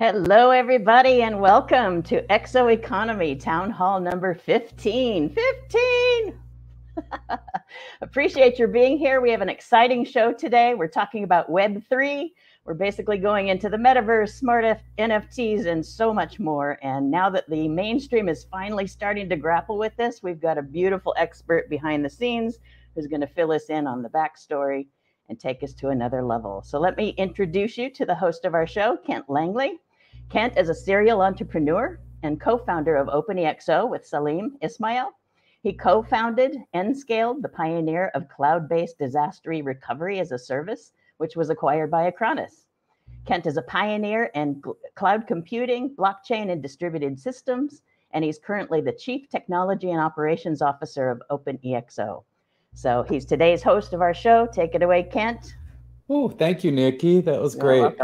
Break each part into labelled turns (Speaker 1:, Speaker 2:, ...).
Speaker 1: Hello, everybody, and welcome to ExO Economy Town Hall number 15. 15! Appreciate your being here. We have an exciting show today. We're talking about Web3. We're basically going into the metaverse, smart NFTs, and so much more. And now that the mainstream is finally starting to grapple with this, we've got a beautiful expert behind the scenes who's going to fill us in on the backstory and take us to another level. So let me introduce you to the host of our show, Kent Langley. Kent is a serial entrepreneur and co-founder of ExO with Salim Ismail. He co-founded and scaled the pioneer of cloud-based disaster recovery as a service, which was acquired by Acronis. Kent is a pioneer in cloud computing, blockchain, and distributed systems, and he's currently the Chief Technology and Operations Officer of ExO. So he's today's host of our show. Take it away, Kent.
Speaker 2: Oh, thank you, Nikki. That was great.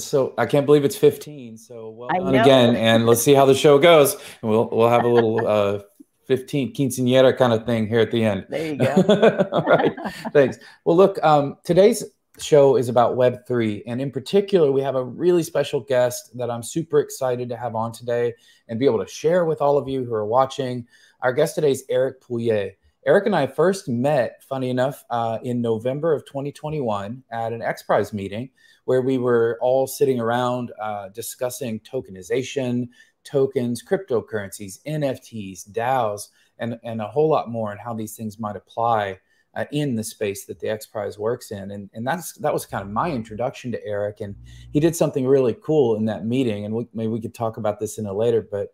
Speaker 2: So I can't believe it's 15. So well done again, and let's see how the show goes. And we'll have a little 15 quinceañera kind of thing here at the end.
Speaker 1: There you go.
Speaker 2: All right, thanks. Well, look, today's show is about Web3, and in particular, we have a really special guest that I'm super excited to have on today and be able to share with all of you who are watching. Our guest today is Eric Pulier. Eric and I first met, funny enough, in November of 2021 at an XPRIZE meeting where we were all sitting around discussing tokenization, tokens, cryptocurrencies, NFTs, DAOs, and a whole lot more, and how these things might apply in the space that the XPRIZE works in. And that was kind of my introduction to Eric. And he did something really cool in that meeting. And maybe we could talk about this in a later, but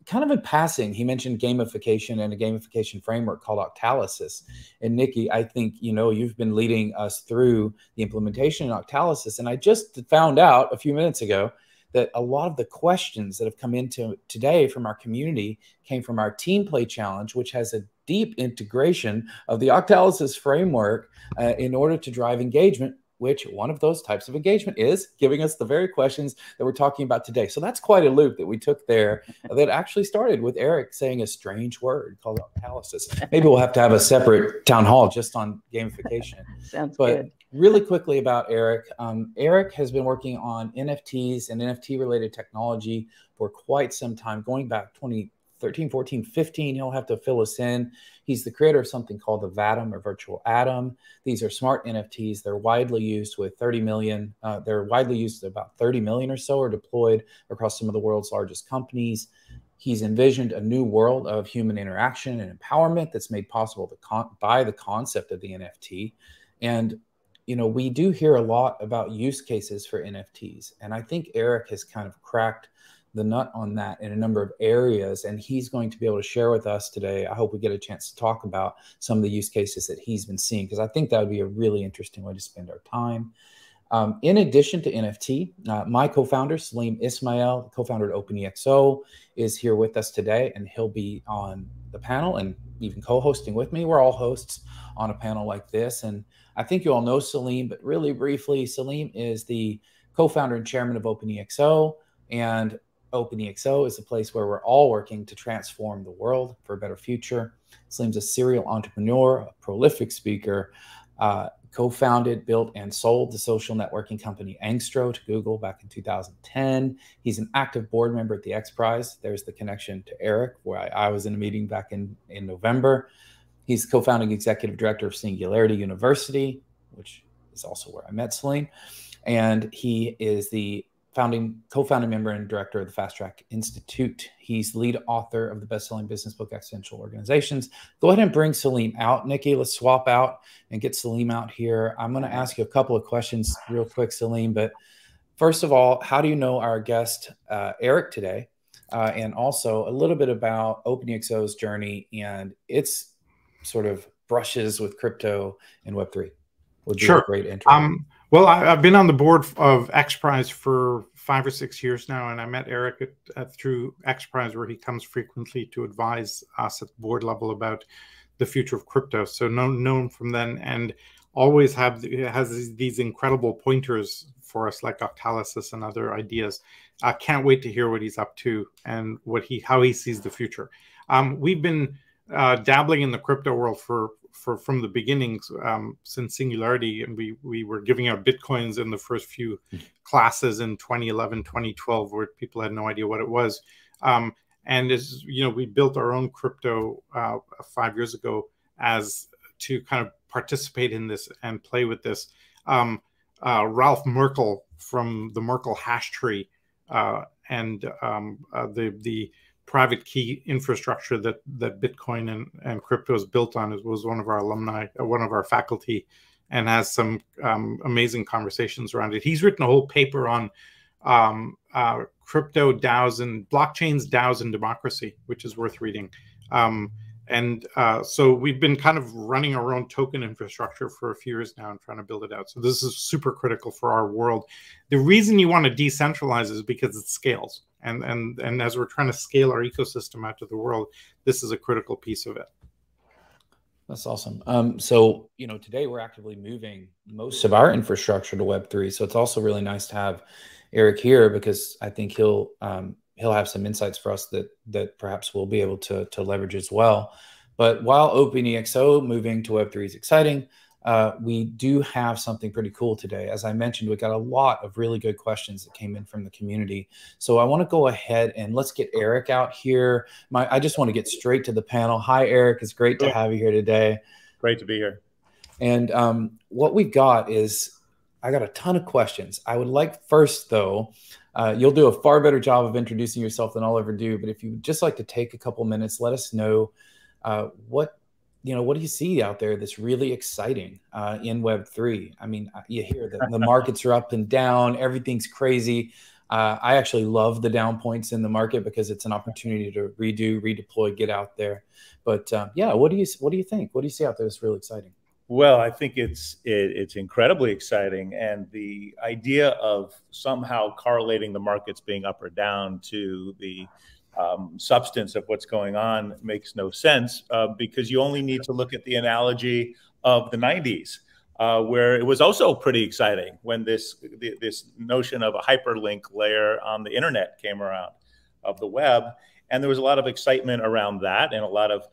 Speaker 2: kind of in passing, he mentioned gamification and a gamification framework called Octalysis. And Nikki, I think, you've been leading us through the implementation of Octalysis. And I just found out a few minutes ago that a lot of the questions that have come into today from our community came from our Team Play Challenge, which has a deep integration of the Octalysis framework in order to drive engagement, which one of those types of engagement is giving us the very questions that we're talking about today. So that's quite a loop that we took there that actually started with Eric saying a strange word called Octalysis. Maybe we'll have to have a separate town hall just on gamification.
Speaker 1: Sounds good.
Speaker 2: Really quickly about Eric. Eric has been working on NFTs and NFT-related technology for quite some time, going back 2013, 14, 15. He'll have to fill us in. He's the creator of something called the Vatom or virtual atom. These are smart NFTs. They're widely used with 30 million. They're widely used, about 30 million or so are deployed across some of the world's largest companies. He's envisioned a new world of human interaction and empowerment that's made possible by the concept of the NFT. And we do hear a lot about use cases for NFTs. And I think Eric has kind of cracked the nut on that in a number of areas. And he's going to be able to share with us today. I hope we get a chance to talk about some of the use cases that he's been seeing, because I think that would be a really interesting way to spend our time. In addition to NFT, my co-founder, Salim Ismail, co-founder at ExO, is here with us today, and he'll be on the panel and even co-hosting with me. We're all hosts on a panel like this. And I think you all know Salim, but really briefly, Salim is the co-founder and chairman of ExO, and ExO is a place where we're all working to transform the world for a better future. Salim's a serial entrepreneur, a prolific speaker, co-founded, built, and sold the social networking company ExO to Google back in 2010. He's an active board member at the XPRIZE. There's the connection to Eric, where I was in a meeting back in November. He's co-founding executive director of Singularity University, which is also where I met Salim. And he is the co-founding member and director of the Fast Track Institute. He's lead author of the best-selling business book, Essential Organizations. Go ahead and bring Salim out. Nikki, let's swap out and get Salim out here. I'm going to ask you a couple of questions real quick, Salim. But first of all, how do you know our guest, Eric, today? And also a little bit about ExO's journey and its sort of brushes with crypto and Web3. Would be a great intro.
Speaker 3: Well, I've been on the board of XPRIZE for 5 or 6 years now, and I met Eric through XPRIZE, where he comes frequently to advise us at the board level about the future of crypto. So known from then, and always has these incredible pointers for us, like Octalysis and other ideas. I can't wait to hear what he's up to and how he sees the future. We've been dabbling in the crypto world for from the beginnings, since Singularity, and we were giving out Bitcoins in the first few classes in 2011, 2012, where people had no idea what it was. And as you know, we built our own crypto 5 years ago as to kind of participate in this and play with this. Ralph Merkle from the Merkle hash tree and the private key infrastructure that Bitcoin and crypto is built on was one of our alumni, one of our faculty, and has some amazing conversations around it. He's written a whole paper on crypto DAOs and blockchains, DAOs and democracy, which is worth reading. So we've been kind of running our own token infrastructure for a few years now and trying to build it out. So this is super critical for our world. The reason you want to decentralize is because it scales. And as we're trying to scale our ecosystem out to the world, this is a critical piece of it.
Speaker 2: That's awesome. So, you know, today we're actively moving most of our infrastructure to Web3. So it's also really nice to have Eric here, because I think he'll have some insights for us that perhaps we'll be able to leverage as well. But while ExO moving to Web3 is exciting, we do have something pretty cool today. As I mentioned, we got a lot of really good questions that came in from the community. So I want to go ahead and let's get Eric out here. I just want to get straight to the panel. Hi, Eric. It's great to have you here today.
Speaker 4: Great to be here.
Speaker 2: And what we've got is, I got a ton of questions. I would like first, though, you'll do a far better job of introducing yourself than I'll ever do. But if you would just like to take a couple minutes, let us know what do you see out there that's really exciting in Web3? I mean, you hear that the markets are up and down, everything's crazy. I actually love the down points in the market because it's an opportunity to redo, redeploy, get out there. But yeah, what do you think? What do you see out there that's really exciting?
Speaker 4: Well, I think it's incredibly exciting, and the idea of somehow correlating the markets being up or down to the substance of what's going on makes no sense, because you only need to look at the analogy of the 90s, where it was also pretty exciting when this notion of a hyperlink layer on the internet came around, of the web, and there was a lot of excitement around that and a lot of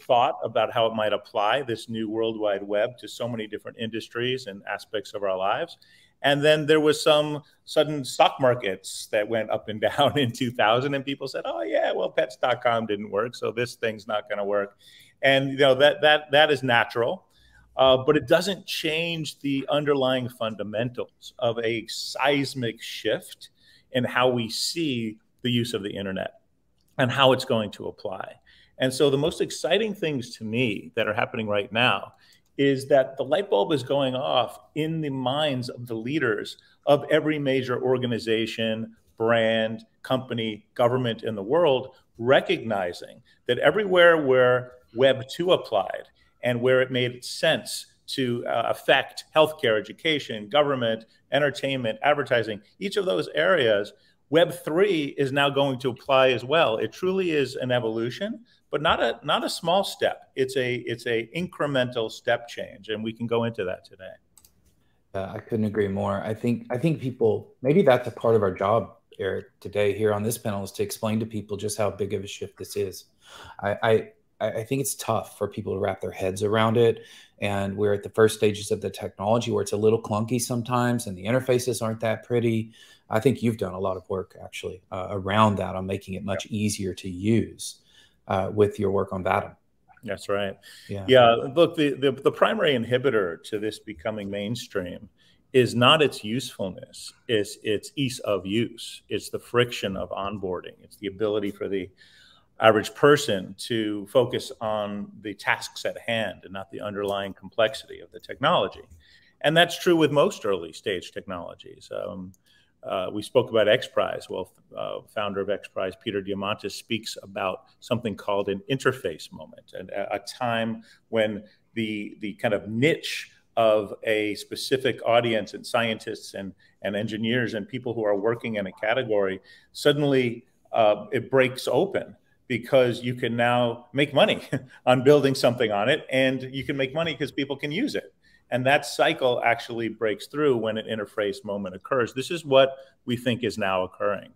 Speaker 4: thought about how it might apply this new World Wide Web to so many different industries and aspects of our lives. And then there was some sudden stock markets that went up and down in 2000, and people said, oh yeah, well, pets.com didn't work, so this thing's not going to work. And you know, that is natural, but it doesn't change the underlying fundamentals of a seismic shift in how we see the use of the internet and how it's going to apply. And so the most exciting things to me that are happening right now is that the light bulb is going off in the minds of the leaders of every major organization, brand, company, government in the world, recognizing that everywhere where Web 2 applied and where it made sense to affect healthcare, education, government, entertainment, advertising, each of those areas, Web 3 is now going to apply as well. It truly is an evolution, but not a small step. It's a incremental step change, and we can go into that today.
Speaker 2: I couldn't agree more. I think people, maybe that's a part of our job, Eric, today here on this panel, is to explain to people just how big of a shift this is. I think it's tough for people to wrap their heads around it, and we're at the first stages of the technology where it's a little clunky sometimes, and the interfaces aren't that pretty. I think you've done a lot of work actually around that on making it much easier to use. With your work on Vatom.
Speaker 4: That's right. Yeah. Look, the primary inhibitor to this becoming mainstream is not its usefulness, it's its ease of use. It's the friction of onboarding. It's the ability for the average person to focus on the tasks at hand and not the underlying complexity of the technology. And that's true with most early stage technologies. We spoke about XPRIZE. Well, founder of XPRIZE, Peter Diamandis, speaks about something called an interface moment, and a time when the kind of niche of a specific audience and scientists and engineers and people who are working in a category, suddenly it breaks open, because you can now make money on building something on it, and you can make money because people can use it. And that cycle actually breaks through when an interface moment occurs. This is what we think is now occurring.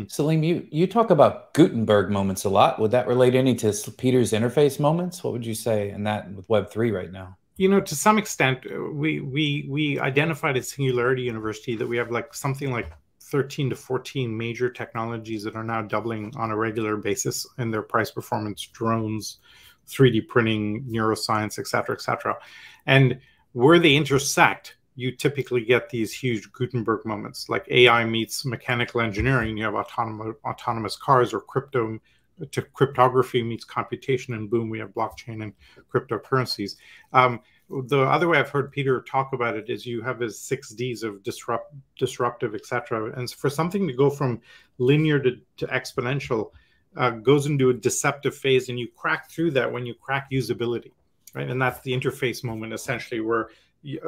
Speaker 2: Salim, you talk about Gutenberg moments a lot. Would that relate any to Peter's interface moments? What would you say in that with Web3 right now?
Speaker 3: You know, to some extent, we identified at Singularity University that we have like something like 13 to 14 major technologies that are now doubling on a regular basis in their price performance: drones, 3D printing, neuroscience, et cetera, et cetera. And where they intersect, you typically get these huge Gutenberg moments, like AI meets mechanical engineering. You have autonomous cars, or cryptography meets computation, and boom, we have blockchain and cryptocurrencies. The other way I've heard Peter talk about it is you have his 6Ds of disruptive, et cetera. And for something to go from linear to exponential, goes into a deceptive phase, and you crack through that when you crack usability, right? And that's the interface moment, essentially, where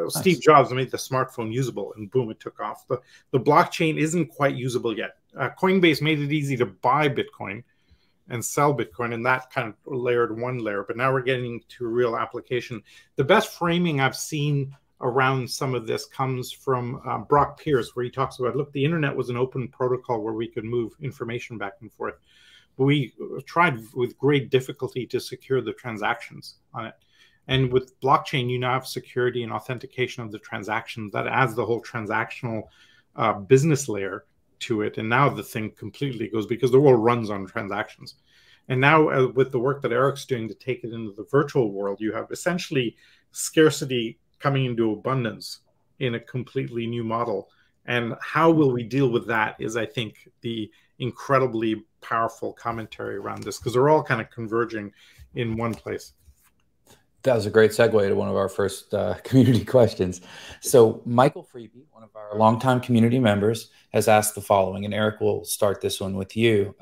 Speaker 3: Steve Jobs made the smartphone usable, and boom, it took off. The blockchain isn't quite usable yet. Coinbase made it easy to buy Bitcoin and sell Bitcoin, and that kind of layered one layer. But now we're getting to a real application. The best framing I've seen around some of this comes from Brock Pierce, where he talks about, look, the internet was an open protocol where we could move information back and forth. But we tried with great difficulty to secure the transactions on it. And with blockchain, you now have security and authentication of the transactions. That adds the whole transactional business layer to it. And now the thing completely goes, because the world runs on transactions. And now with the work that Eric's doing to take it into the virtual world, you have essentially scarcity coming into abundance in a completely new model. And how will we deal with that is, I think, the incredibly powerful commentary around this, because they're all kind of converging in one place.
Speaker 2: That was a great segue to one of our first community questions. So Michael Freeby, one of our longtime community members, has asked the following, and Eric will start this one with you.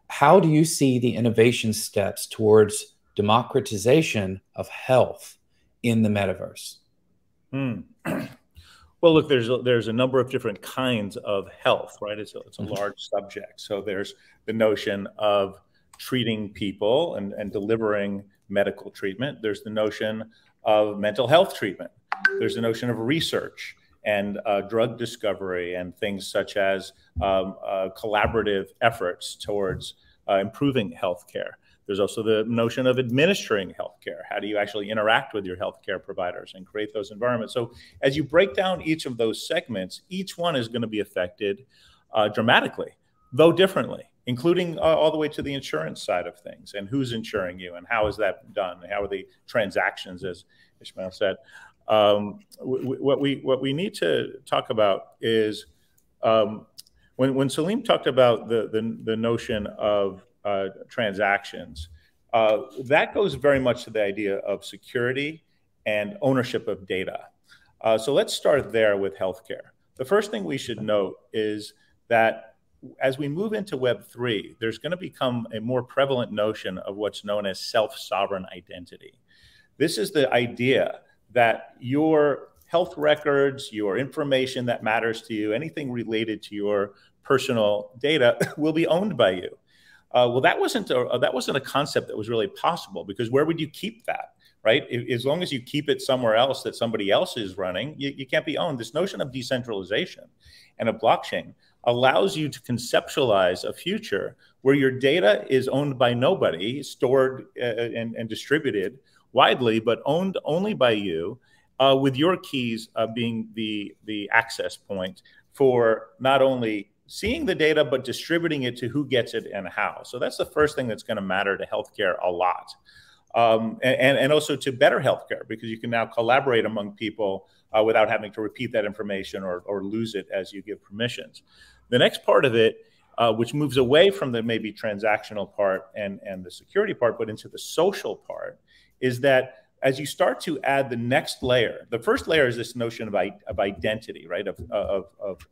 Speaker 2: How do you see the innovation steps towards democratization of health in the metaverse?
Speaker 4: Well, look, there's a number of different kinds of health, right? It's a large subject. So there's the notion of treating people and delivering medical treatment. There's the notion of mental health treatment. There's the notion of research and drug discovery and things such as collaborative efforts towards improving healthcare. There's also the notion of administering healthcare. How do you actually interact with your healthcare providers and create those environments? So as you break down each of those segments, each one is going to be affected dramatically, though differently, including all the way to the insurance side of things, and who's insuring you and how is that done? How are the transactions, as Ishmael said? What we need to talk about is when Salim talked about the notion of transactions, that goes very much to the idea of security and ownership of data. So let's start there with healthcare. The first thing we should note is that as we move into Web3, there's going to become a more prevalent notion of what's known as self-sovereign identity. This is the idea that your health records, your information that matters to you, anything related to your personal data will be owned by you. Well, that wasn't a concept that was really possible, because where would you keep that, right? As long as you keep it somewhere else that somebody else is running, you can't be owned. This notion of decentralization and a blockchain allows you to conceptualize a future where your data is owned by nobody, stored and distributed widely, but owned only by you, with your keys being the access point for not only seeing the data, but distributing it to who gets it and how. So that's the first thing that's going to matter to healthcare a lot. And also to better healthcare, because you can now collaborate among people without having to repeat that information or lose it as you give permissions. The next part of it, which moves away from the maybe transactional part and the security part, but into the social part, is that as you start to add the next layer, the first layer is this notion of identity, right? Of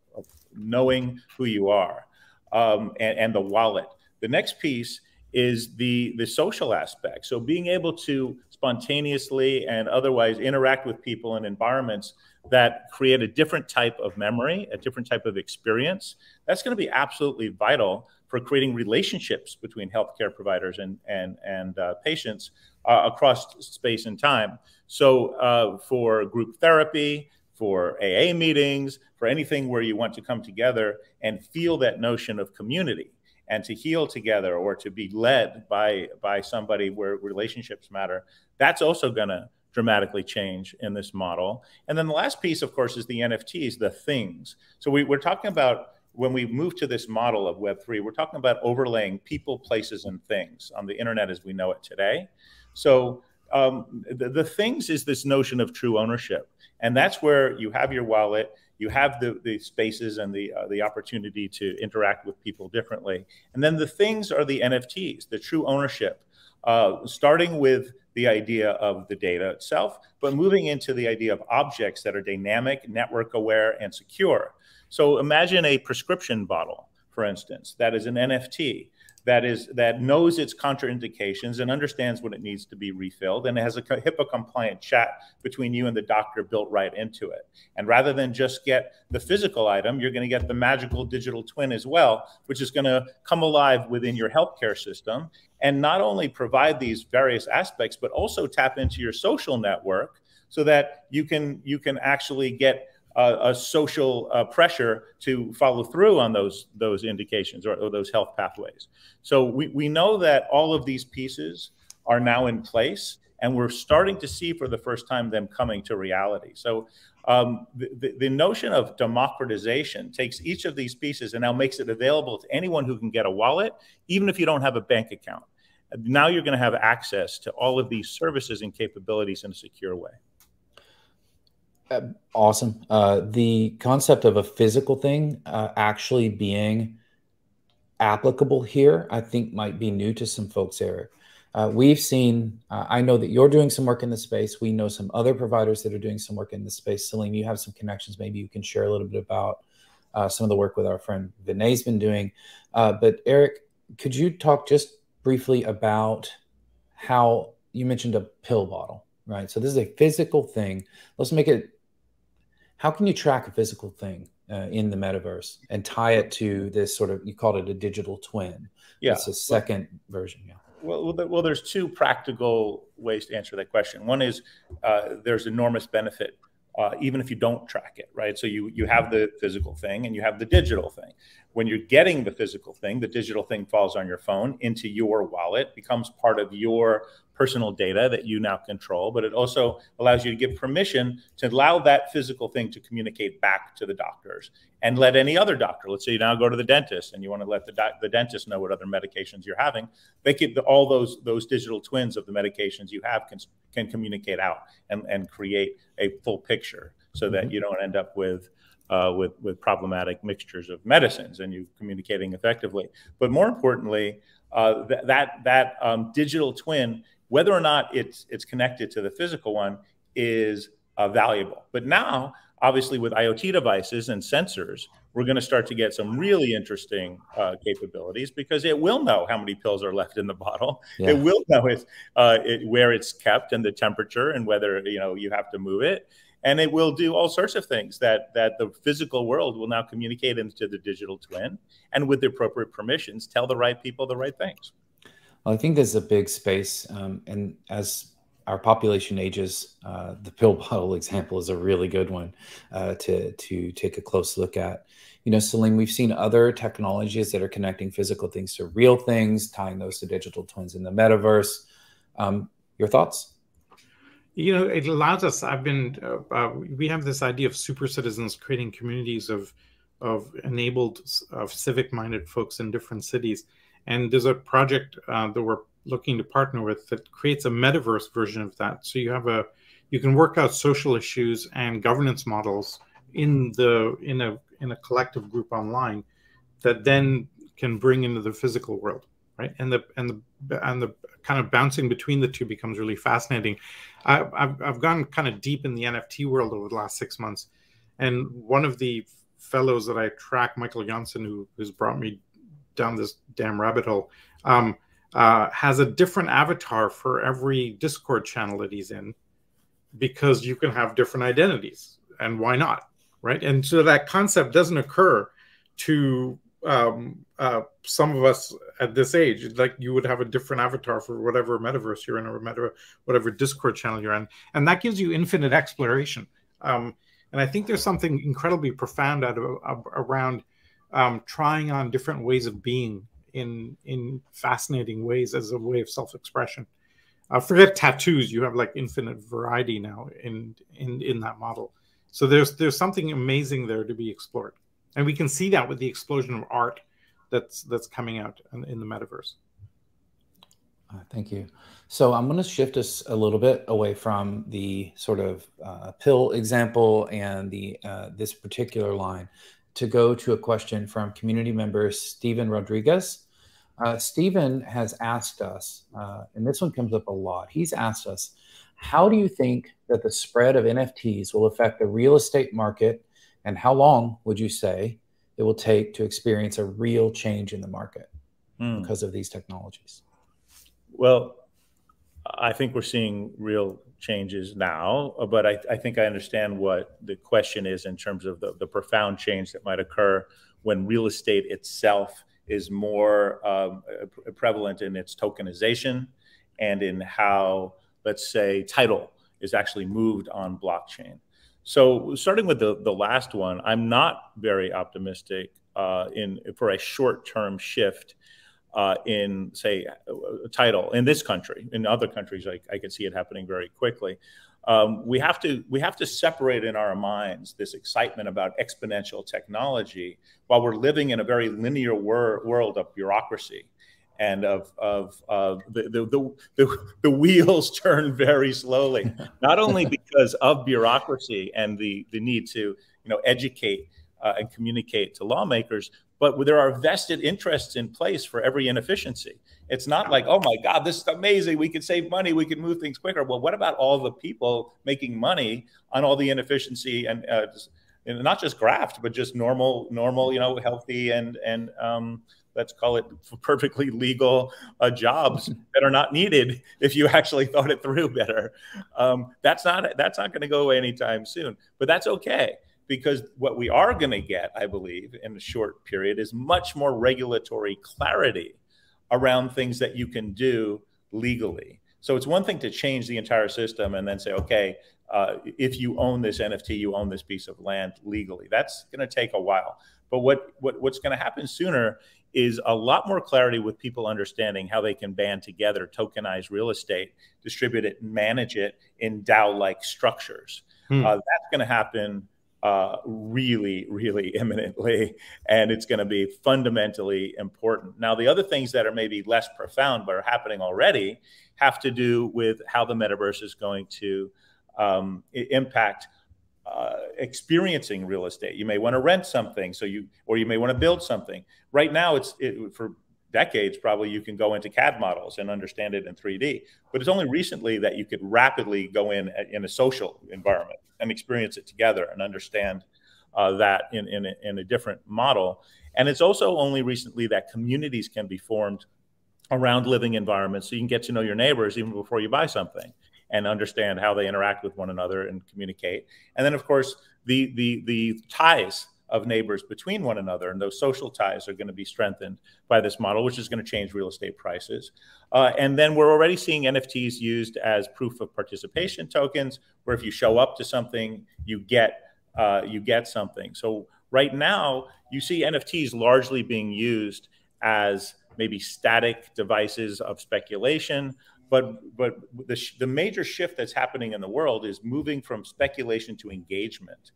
Speaker 4: knowing who you are, and the wallet. The next piece is the social aspect. So being able to spontaneously and otherwise interact with people in environments that create a different type of memory, a different type of experience, that's going to be absolutely vital for creating relationships between healthcare providers and patients across space and time. So for group therapy, for AA meetings, for anything where you want to come together and feel that notion of community and to heal together or to be led by somebody where relationships matter. That's also going to dramatically change in this model. And then the last piece, of course, is the NFTs, the things. So we're talking about, when we move to this model of Web3, we're talking about overlaying people, places, and things on the internet as we know it today. So the things is this notion of true ownership. And that's where you have your wallet, you have the spaces and the opportunity to interact with people differently. And then the things are the NFTs, the true ownership, starting with the idea of the data itself, but moving into the idea of objects that are dynamic, network aware, and secure. So imagine a prescription bottle, for instance, that is an NFT, that knows its contraindications and understands when it needs to be refilled, and it has a HIPAA compliant chat between you and the doctor built right into it. And rather than just get the physical item, you're going to get the magical digital twin as well, which is going to come alive within your healthcare system and not only provide these various aspects, but also tap into your social network so that you can actually get a social pressure to follow through on those indications or those health pathways. So we know that all of these pieces are now in place, and we're starting to see for the first time them coming to reality. So the notion of democratization takes each of these pieces and now makes it available to anyone who can get a wallet, even if you don't have a bank account. Now you're going to have access to all of these services and capabilities in a secure way.
Speaker 2: Awesome. The concept of a physical thing actually being applicable here, I think might be new to some folks, Eric. We've seen, I know that you're doing some work in the space. We know some other providers that are doing some work in the space. Salim, you have some connections. Maybe you can share a little bit about some of the work with our friend Vinay's been doing. But Eric, could you talk just briefly about how you mentioned a pill bottle, right? So this is a physical thing. Let's make it, how can you track a physical thing in the metaverse and tie it to this sort of, you called it a digital twin.
Speaker 4: Yeah.
Speaker 2: It's a second version. Yeah.
Speaker 4: Well, there's two practical ways to answer that question. One is there's enormous benefit even if you don't track it, right? So you have the physical thing and you have the digital thing. When you're getting the physical thing, the digital thing falls on your phone into your wallet, becomes part of your personal data that you now control, but it also allows you to give permission to allow that physical thing to communicate back to the doctors and let any other doctor, let's say you now go to the dentist and you want to let the dentist know what other medications you're having, they can, all those digital twins of the medications you have can communicate out and create a full picture so that you don't end up with problematic mixtures of medicines and you communicating effectively. But more importantly, that digital twin, whether or not it's connected to the physical one, is valuable. But now, obviously, with IoT devices and sensors, we're going to start to get some really interesting capabilities because it will know how many pills are left in the bottle. Yeah. It will know where it's kept and the temperature and whether you have to move it. And it will do all sorts of things that the physical world will now communicate into the digital twin, and with the appropriate permissions, tell the right people the right things.
Speaker 2: Well, I think there's a big space, and as our population ages, the pill bottle example is a really good one to take a close look at. Salim, we've seen other technologies that are connecting physical things to real things, tying those to digital twins in the metaverse. Your thoughts?
Speaker 3: It allows us. We have this idea of super citizens creating communities of enabled, civic-minded folks in different cities. And there's a project that we're looking to partner with that creates a metaverse version of that. So you can work out social issues and governance models in a collective group online that then can bring into the physical world, right? And the kind of bouncing between the two becomes really fascinating. I've gone kind of deep in the NFT world over the last 6 months, and one of the fellows that I track, Michael Janssen, who's brought me down this damn rabbit hole, has a different avatar for every Discord channel that he's in, because you can have different identities, and why not, right? And so that concept doesn't occur to some of us at this age. Like, you would have a different avatar for whatever metaverse you're in or whatever Discord channel you're in, and that gives you infinite exploration. And I think there's something incredibly profound around trying on different ways of being in fascinating ways as a way of self-expression. Forget tattoos; you have like infinite variety now in that model. So there's something amazing there to be explored, and we can see that with the explosion of art that's coming out in the metaverse.
Speaker 2: Thank you. So I'm going to shift us a little bit away from the sort of pill example and the this particular line to go to a question from community member Steven Rodriguez. Steven has asked us, and this one comes up a lot. He's asked us, how do you think that the spread of NFTs will affect the real estate market, and how long would you say it will take to experience a real change in the market because of these technologies?
Speaker 4: Well, I think we're seeing real changes now, but I think I understand what the question is in terms of the profound change that might occur when real estate itself is more prevalent in its tokenization and in how, let's say, title is actually moved on blockchain. So starting with the last one, I'm not very optimistic for a short-term shift in, say, title in this country. In other countries, I can see it happening very quickly. We have to separate in our minds this excitement about exponential technology while we're living in a very linear world of bureaucracy and of the wheels turn very slowly, not only because of bureaucracy and the need to educate and communicate to lawmakers, but there are vested interests in place for every inefficiency. It's not like, oh my God, this is amazing. We can save money. We can move things quicker. Well, what about all the people making money on all the inefficiency and not just graft, but just normal, healthy and let's call it perfectly legal jobs that are not needed if you actually thought it through better. That's not going to go away anytime soon, but that's okay. Because what we are going to get, I believe, in a short period is much more regulatory clarity around things that you can do legally. So it's one thing to change the entire system and then say, okay, if you own this NFT, you own this piece of land legally. That's going to take a while. But what's going to happen sooner is a lot more clarity with people understanding how they can band together, tokenize real estate, distribute it, and manage it in DAO-like structures. That's going to happen really, really imminently, and it's going to be fundamentally important. Now, the other things that are maybe less profound but are happening already have to do with how the metaverse is going to impact experiencing real estate. You may want to rent something, or you may want to build something. Right now, for decades, probably you can go into CAD models and understand it in 3D. But it's only recently that you could rapidly go in a social environment and experience it together and understand that in a different model. And it's also only recently that communities can be formed around living environments, so you can get to know your neighbors even before you buy something and understand how they interact with one another and communicate. And then, of course, the ties of neighbors between one another, and those social ties are going to be strengthened by this model, which is going to change real estate prices. And then we're already seeing NFTs used as proof of participation tokens, where if you show up to something, you get something. So right now, you see NFTs largely being used as maybe static devices of speculation. But the major shift that's happening in the world is moving from speculation to engagement.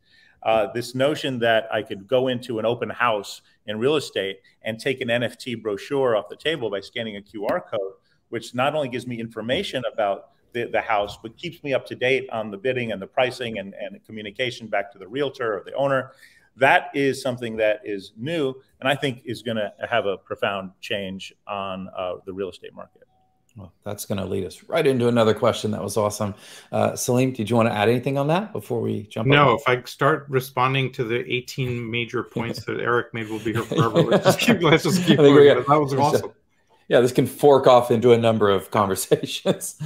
Speaker 4: This notion that I could go into an open house in real estate and take an NFT brochure off the table by scanning a QR code, which not only gives me information about the house, but keeps me up to date on the bidding and the pricing and communication back to the realtor or the owner. That is something that is new, and I think is going to have a profound change on the real estate market.
Speaker 2: Well, that's going to lead us right into another question. That was awesome. Salim, did you want to add anything on that before we jump on?
Speaker 3: No, if I start responding to the 18 major points that Eric made, we'll be here forever. Let's just keep going. That was awesome.
Speaker 2: Yeah, this can fork off into a number of conversations.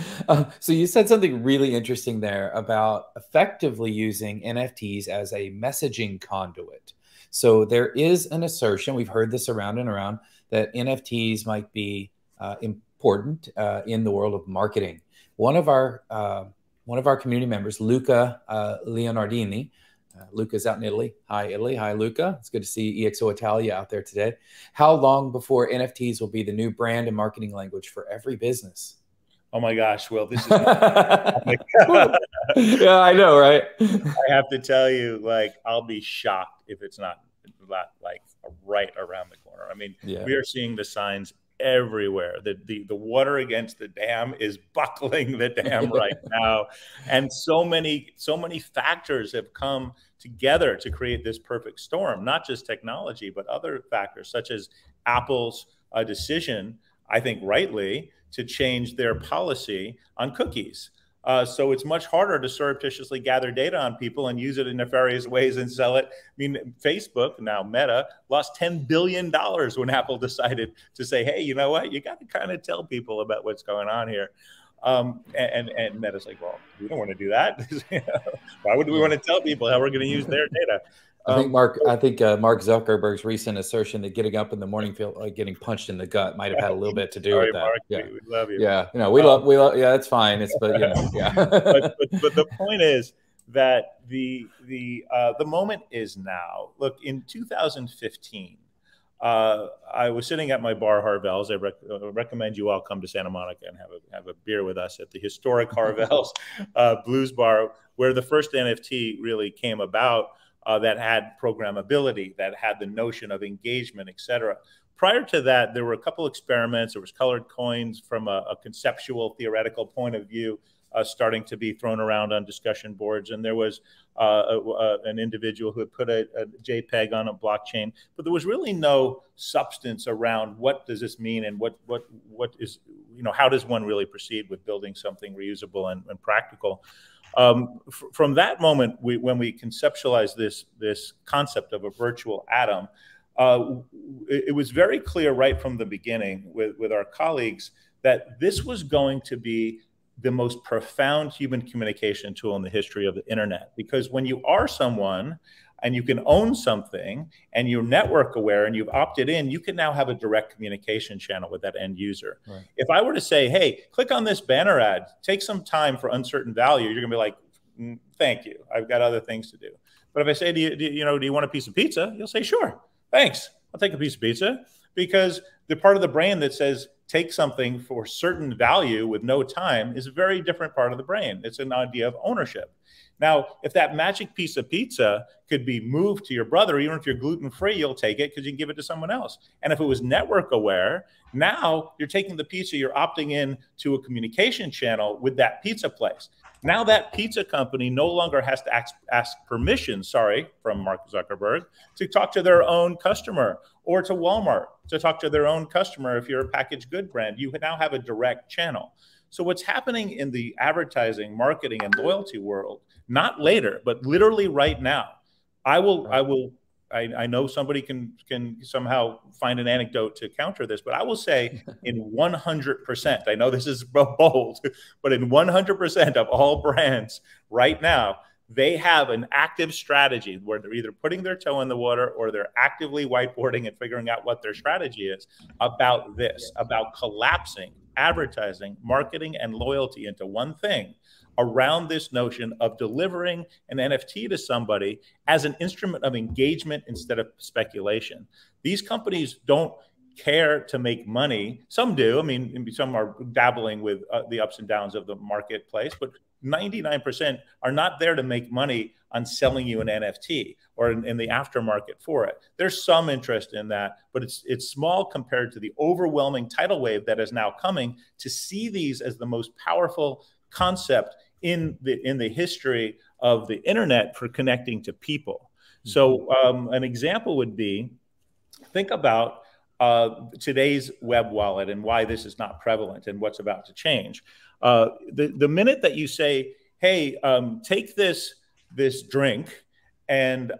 Speaker 2: So you said something really interesting there about effectively using NFTs as a messaging conduit. So there is an assertion, we've heard this around and around, that NFTs might be important in the world of marketing. One of our community members, Luca Leonardini, Luca's out in Italy. Hi, Italy. Hi, Luca. It's good to see ExO Italia out there today. How long before NFTs will be the new brand and marketing language for every business?
Speaker 4: Oh my gosh. Well, this is
Speaker 2: yeah, I know, right?
Speaker 4: I have to tell you, like, I'll be shocked if it's not like right around the corner. I mean, we are seeing the signs everywhere. The water against the dam is buckling the dam right now, and so many factors have come together to create this perfect storm. Not just technology, but other factors such as Apple's decision, I think rightly, to change their policy on cookies. So it's much harder to surreptitiously gather data on people and use it in nefarious ways and sell it. I mean, Facebook, now Meta, lost $10 billion when Apple decided to say, hey, you know what? You got to kind of tell people about what's going on here. And Meta's like, well, we don't want to do that. Why would we want to tell people how we're going to use their data?
Speaker 2: I think Mark Zuckerberg's recent assertion that getting up in the morning feel like getting punched in the gut might have had a little bit to do with that. Mark,
Speaker 4: we love you.
Speaker 2: Yeah, you know, we love. Yeah, that's fine. But you know, yeah.
Speaker 4: but the point is that the moment is now. Look, in 2015, I was sitting at my bar Harvell's. I recommend you all come to Santa Monica and have a beer with us at the historic Harvell's Blues Bar, where the first NFT really came about. That had programmability, that had the notion of engagement, et cetera. Prior to that, there were a couple experiments. There was colored coins from a conceptual, theoretical point of view starting to be thrown around on discussion boards. And there was an individual who had put a JPEG on a blockchain. But there was really no substance around what does this mean and what is, you know, how does one really proceed with building something reusable and practical. From that moment, when we conceptualized this concept of a virtual atom, it was very clear right from the beginning with our colleagues that this was going to be the most profound human communication tool in the history of the internet. Because when you are someone and you can own something and you're network aware and you've opted in, you can now have a direct communication channel with that end user. Right. If I were to say, hey, click on this banner ad, take some time for uncertain value, you're gonna be like, thank you, I've got other things to do. But if I say, do you want a piece of pizza? You'll say, sure, thanks, I'll take a piece of pizza. Because the part of the brain that says take something for certain value with no time is a very different part of the brain. It's an idea of ownership. Now, if that magic piece of pizza could be moved to your brother, even if you're gluten-free, you'll take it because you can give it to someone else. And if it was network aware, now you're taking the pizza, you're opting in to a communication channel with that pizza place. Now that pizza company no longer has to ask permission, from Mark Zuckerberg, to talk to their own customer, or to Walmart to talk to their own customer. If you're a packaged good brand, you now have a direct channel. So what's happening in the advertising, marketing, and loyalty world, not later, but literally right now, I know somebody can somehow find an anecdote to counter this, but I will say in 100%, I know this is bold, but in 100% of all brands right now, they have an active strategy where they're either putting their toe in the water or they're actively whiteboarding and figuring out what their strategy is about this, about collapsing advertising, marketing, and loyalty into one thing around this notion of delivering an NFT to somebody as an instrument of engagement instead of speculation. These companies don't care to make money. Some do. I mean, some are dabbling with the ups and downs of the marketplace, but 99% are not there to make money on selling you an NFT or in the aftermarket for it. There's some interest in that, but it's small compared to the overwhelming tidal wave that is now coming to see these as the most powerful concept in the history of the internet for connecting to people. So an example would be, think about today's web wallet and why this is not prevalent and what's about to change. The minute that you say, hey, take this drink and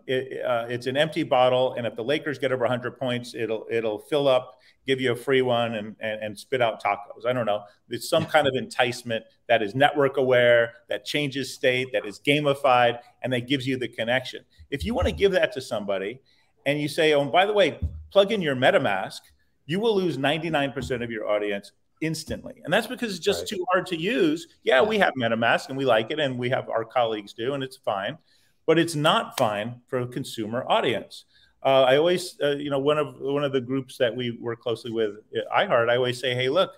Speaker 4: it's an empty bottle, and if the Lakers get over 100 points, it'll fill up, give you a free one, and spit out tacos. I don't know. It's some kind of enticement that is network aware, that changes state, that is gamified, and that gives you the connection. If you want to give that to somebody and you say, oh, and by the way, plug in your MetaMask, you will lose 99% of your audience instantly. And that's because it's just too hard to use. Yeah, we have MetaMask and we like it, and we have our colleagues do, and it's fine. but it's not fine for a consumer audience. I always, one of the groups that we work closely with at iHeart, I always say, hey, look,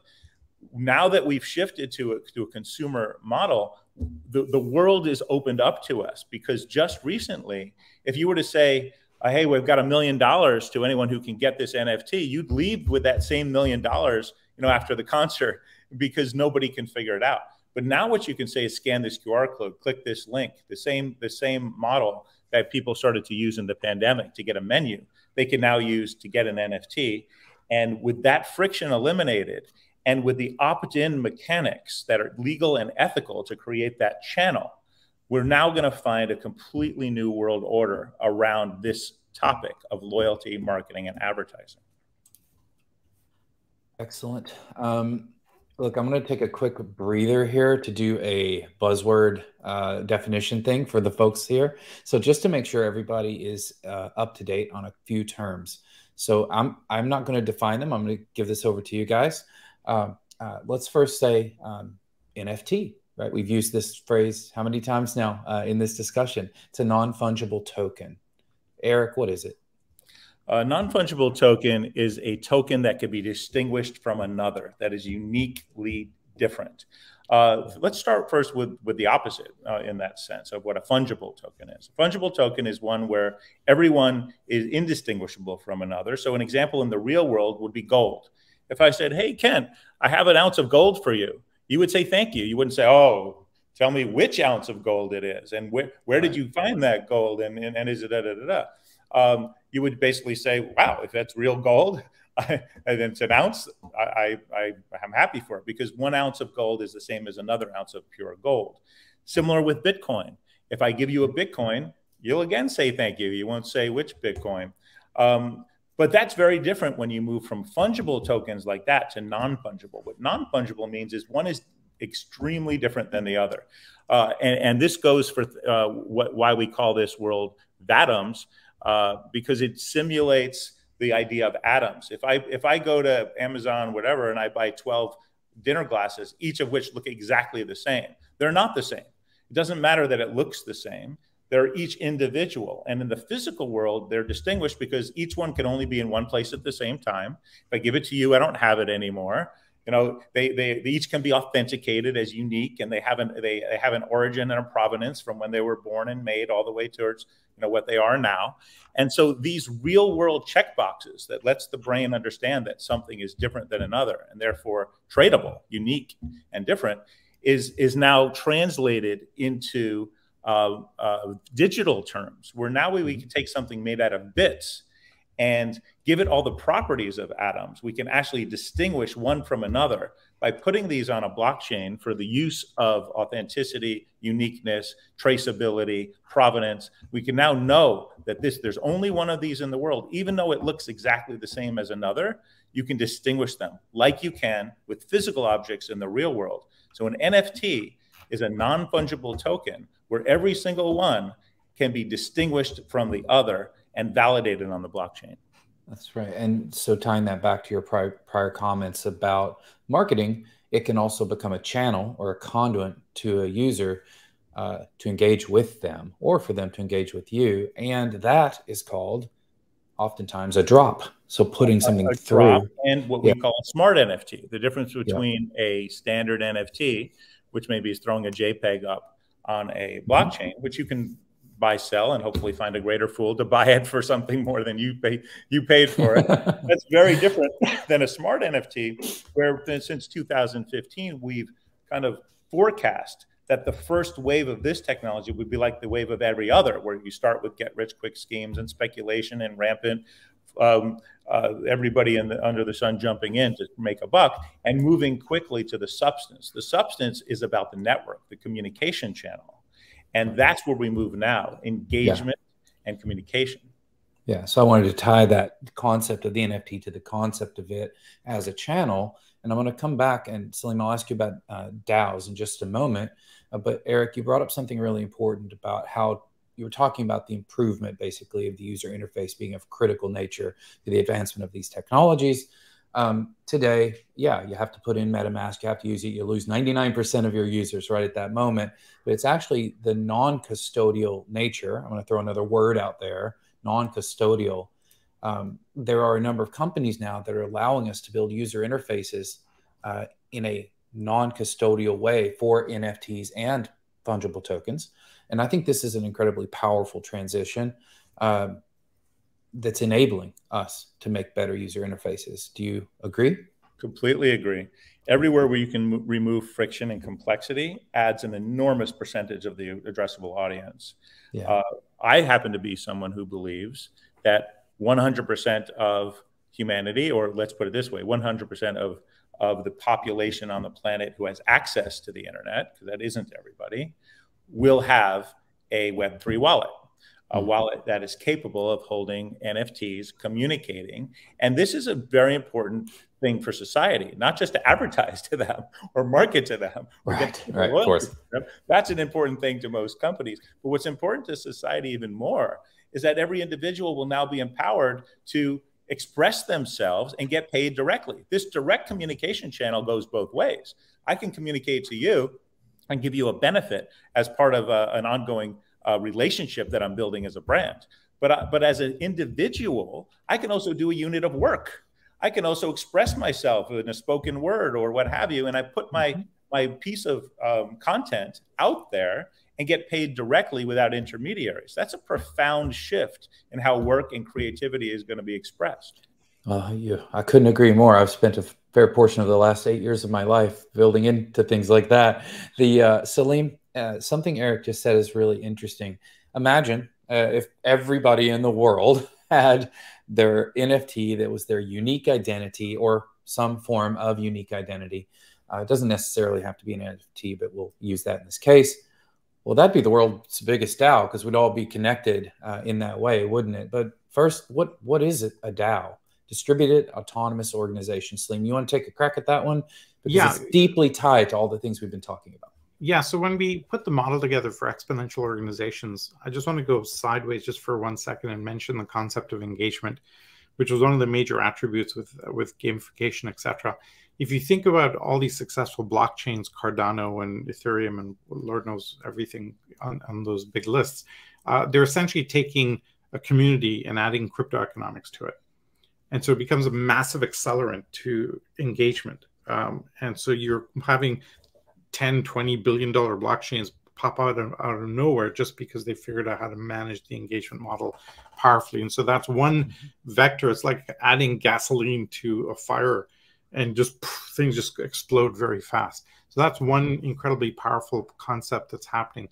Speaker 4: now that we've shifted to a consumer model, the world is opened up to us, because just recently, if you were to say, hey, we've got $1 million to anyone who can get this NFT, you'd leave with that same $1 million, after the concert, because nobody can figure it out. But now what you can say is scan this QR code, click this link, the same model that people started to use in the pandemic to get a menu, they can now use to get an NFT. And with that friction eliminated, and with the opt-in mechanics that are legal and ethical to create that channel, we're now going to find a completely new world order around this topic of loyalty, marketing, and advertising.
Speaker 2: Excellent. Look, I'm going to take a quick breather here to do a buzzword definition thing for the folks here. So just to make sure everybody is up to date on a few terms. So I'm not going to define them. I'm going to give this over to you guys. Let's first say NFT, right? We've used this phrase how many times now in this discussion? It's a non-fungible token. Eric, what is it?
Speaker 4: A non-fungible token is a token that can be distinguished from another, that is uniquely different. Let's start first with the opposite in that sense of what a fungible token is. A fungible token is one where everyone is indistinguishable from another. So an example in the real world would be gold. If I said, hey, Ken, I have an ounce of gold for you, you would say thank you. You wouldn't say, oh, tell me which ounce of gold it is and where did you find that gold and is it da-da-da-da. You would basically say, wow, if that's real gold, and it's an ounce, I'm happy for it, because 1 ounce of gold is the same as another ounce of pure gold. Similar with Bitcoin. If I give you a Bitcoin, you'll again say thank you. You won't say which Bitcoin. But that's very different when you move from fungible tokens like that to non-fungible. What non-fungible means is one is extremely different than the other. And this goes for why we call this world Vatoms, because it simulates the idea of atoms. If I go to Amazon, whatever, and I buy 12 dinner glasses, each of which look exactly the same, they're not the same. It doesn't matter that it looks the same. They're each individual. And in the physical world, they're distinguished because each one can only be in one place at the same time. If I give it to you, I don't have it anymore. They each can be authenticated as unique, and they have an origin and a provenance from when they were born and made all the way towards what they are now. And so these real world checkboxes that lets the brain understand that something is different than another and therefore tradable, unique, and different is now translated into digital terms, where now we can take something made out of bits and give it all the properties of atoms. We can actually distinguish one from another by putting these on a blockchain for the use of authenticity, uniqueness, traceability, provenance. We can now know that there's only one of these in the world. Even though it looks exactly the same as another, you can distinguish them like you can with physical objects in the real world. So an NFT is a non-fungible token where every single one can be distinguished from the other and validated on the blockchain.
Speaker 2: That's right. And so tying that back to your prior comments about marketing, it can also become a channel or a conduit to a user to engage with them or for them to engage with you. And that is called oftentimes a drop. So putting something through.
Speaker 4: And what we call a smart NFT. The difference between a standard NFT, which maybe is throwing a JPEG up on a blockchain, which you can buy, sell, and hopefully find a greater fool to buy it for something more than you paid for it. That's very different than a smart NFT, where since 2015, we've kind of forecast that the first wave of this technology would be like the wave of every other, where you start with get-rich-quick schemes and speculation and rampant everybody under the sun jumping in to make a buck and moving quickly to the substance. The substance is about the network, the communication channel. And that's where we move now, engagement and communication.
Speaker 2: Yeah, so I wanted to tie that concept of the NFT to the concept of it as a channel. And I'm going to come back, and Salim, I'll ask you about DAOs in just a moment. But Eric, you brought up something really important about how you were talking about the improvement, basically, of the user interface being of critical nature to the advancement of these technologies. Today, yeah, you have to put in MetaMask, you have to use it, you lose 99% of your users right at that moment. But it's actually the non-custodial nature. I'm going to throw another word out there, non-custodial. There are a number of companies now that are allowing us to build user interfaces in a non-custodial way for NFTs and fungible tokens. And I think this is an incredibly powerful transition that's enabling us to make better user interfaces. Do you agree?
Speaker 4: Completely agree. Everywhere where you can remove friction and complexity adds an enormous percentage of the addressable audience.
Speaker 2: Yeah.
Speaker 4: I happen to be someone who believes that 100% of humanity, or let's put it this way, 100% of the population on the planet who has access to the internet, because that isn't everybody, will have a Web3 wallet. A wallet that is capable of holding NFTs, communicating. And this is a very important thing for society, not just to advertise to them or market to them.
Speaker 2: Right, of course.
Speaker 4: That's an important thing to most companies. But what's important to society even more is that every individual will now be empowered to express themselves and get paid directly. This direct communication channel goes both ways. I can communicate to you and give you a benefit as part of an ongoing relationship that I'm building as a brand. But as an individual, I can also do a unit of work. I can also express myself in a spoken word or what have you. And I put my piece of content out there and get paid directly without intermediaries. That's a profound shift in how work and creativity is going to be expressed.
Speaker 2: I couldn't agree more. I've spent a fair portion of the last 8 years of my life building into things like that. Salim, something Eric just said is really interesting. Imagine if everybody in the world had their NFT that was their unique identity or some form of unique identity. It doesn't necessarily have to be an NFT, but we'll use that in this case. Well, that'd be the world's biggest DAO because we'd all be connected in that way, wouldn't it? But first, what is a DAO? Distributed Autonomous Organization. Salim, you want to take a crack at that one? Because it's deeply tied to all the things we've been talking about.
Speaker 3: Yeah, so when we put the model together for exponential organizations, I just want to go sideways just for 1 second and mention the concept of engagement, which was one of the major attributes with gamification, etc. If you think about all these successful blockchains, Cardano and Ethereum and Lord knows everything on those big lists, they're essentially taking a community and adding crypto economics to it. And so it becomes a massive accelerant to engagement. And so you're having $10, $20 billion blockchains pop out of nowhere just because they figured out how to manage the engagement model powerfully. And so that's one vector. It's like adding gasoline to a fire and just things just explode very fast. So that's one incredibly powerful concept that's happening.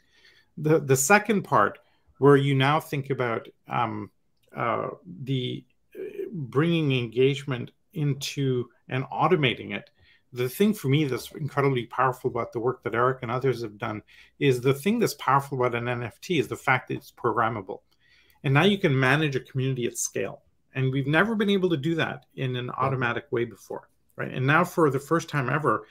Speaker 3: The second part, where you now think about the bringing engagement into and automating it. The thing for me that's incredibly powerful about the work that Eric and others have done is the thing that's powerful about an NFT is the fact that it's programmable. And now you can manage a community at scale. And we've never been able to do that in an automatic way before, right? And now for the first time ever,